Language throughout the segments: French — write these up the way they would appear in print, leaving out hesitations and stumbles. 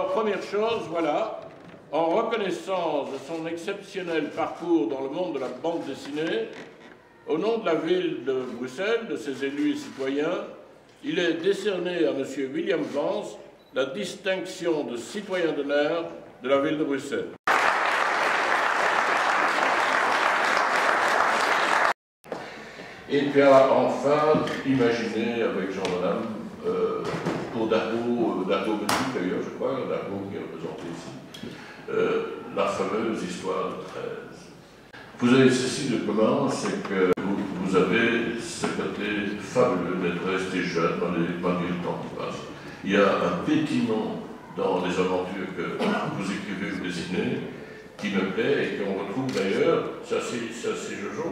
Alors, première chose, voilà, en reconnaissance de son exceptionnel parcours dans le monde de la bande dessinée, au nom de la ville de Bruxelles, de ses élus et citoyens, il est décerné à M. William Vance la distinction de citoyen d'honneur de la ville de Bruxelles. Et puis enfin, imaginez avec Jean Bonhomme, pour Dargaud Belgique d'ailleurs, je crois, Dargaud qui est représenté ici, la fameuse histoire de 13. Vous avez ceci de commun, c'est que vous avez ce côté fabuleux d'être resté jeune malgré le temps qui passe. Il y a un pétillement dans les aventures que vous écrivez ou dessinez qui me plaît et qu'on retrouve d'ailleurs, ça c'est Jojo,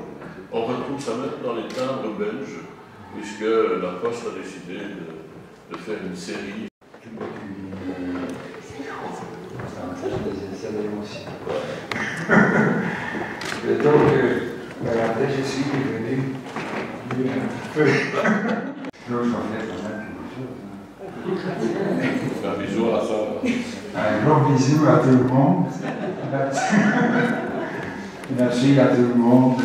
on retrouve ça même dans les timbres belges, puisque la Poste a décidé de faire une série. Et donc, je suis venu un peu. Un bisou à la salle. Un gros bisou à tout le monde. Merci à tout le monde,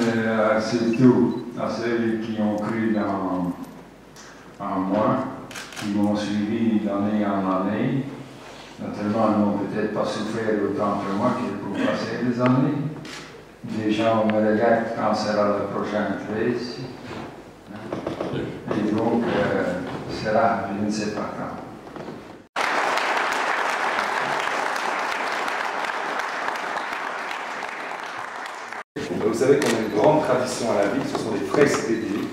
surtout à ceux qui ont cru en moi, qui m'ont suivi d'année en année. Naturellement, ils n'ont peut-être pas souffert autant que moi que pour passer des années. Les gens me regardent quand sera le prochain 13. Et donc, sera, je ne sais pas quand. Vous savez qu'on a une grande tradition à la ville, ce sont les fresques dédiées.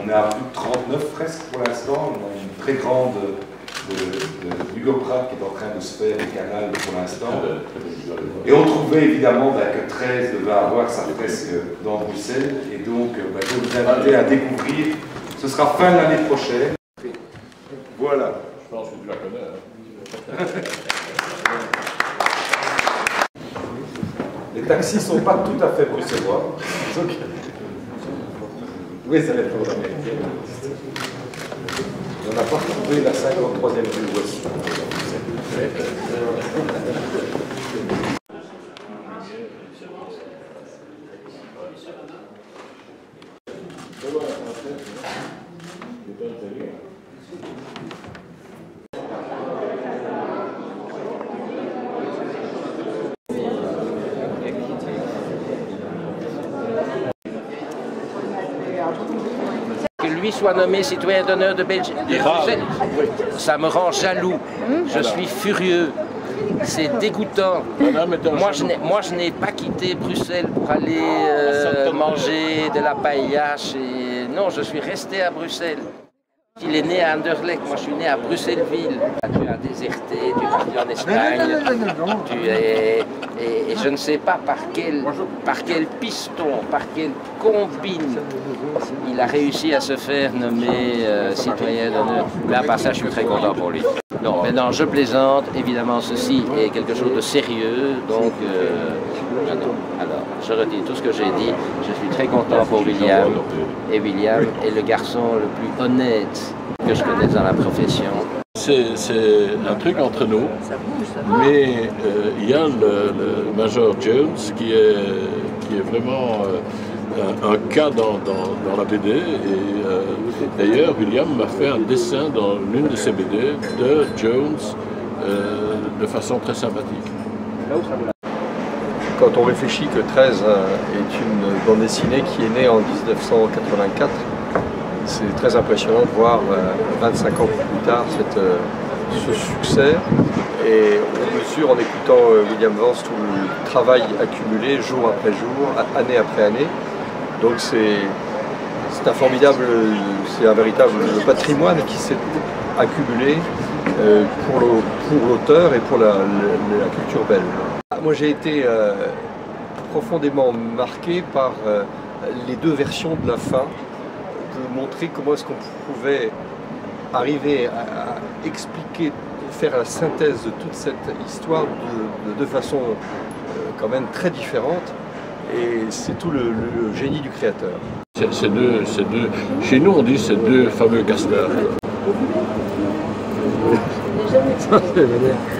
On est à plus de 39 fresques pour l'instant. On a une très grande de Hugo Pratt qui est en train de se faire au canal pour l'instant. Et on trouvait évidemment que 13 devait avoir sa fresque dans Bruxelles. Et donc, je vais vous inviter à découvrir. Ce sera fin de l'année prochaine. Voilà. Je pense que tu la connais. Les taxis ne sont pas tout à fait bruxellois. Donc... Oui, ça va être pour l'américaine. On n'a pas retrouvé la 53e rue ouest. Que lui soit nommé citoyen d'honneur de Belgique, ça me rend jaloux. Je suis furieux. C'est dégoûtant. Moi, je n'ai pas quitté Bruxelles pour aller manger de la paella. Non, je suis resté à Bruxelles. Il est né à Anderlecht, moi je suis né à Bruxelles-Ville. Tu as déserté, tu es parti en Espagne, et je ne sais pas par quel piston, par quelle combine, il a réussi à se faire nommer citoyen d'honneur. Mais à part ça, je suis très content pour lui. Non, maintenant je plaisante, évidemment ceci est quelque chose de sérieux, donc non. Alors, je redis tout ce que j'ai dit, je suis très content pour William, et William est le garçon le plus honnête que je connaisse dans la profession. C'est un truc entre nous, mais il y a le Major Jones qui est vraiment un cas dans la BD, et d'ailleurs William m'a fait un dessin dans l'une de ses BD de Jones de façon très sympathique. Quand on réfléchit que 13 est une bande dessinée qui est née en 1984, c'est très impressionnant de voir 25 ans plus tard ce succès. Et on mesure en écoutant William Vance tout le travail accumulé jour après jour, année après année. Donc c'est un formidable, c'est un véritable patrimoine qui s'est accumulé pour l'auteur et pour la culture belge. Moi j'ai été profondément marqué par les deux versions de la fin, de montrer comment est-ce qu'on pouvait arriver à expliquer, faire la synthèse de toute cette histoire de façon quand même très différente, et c'est tout le génie du créateur. Chez nous on dit ces deux fameux casteurs. Ça, c'est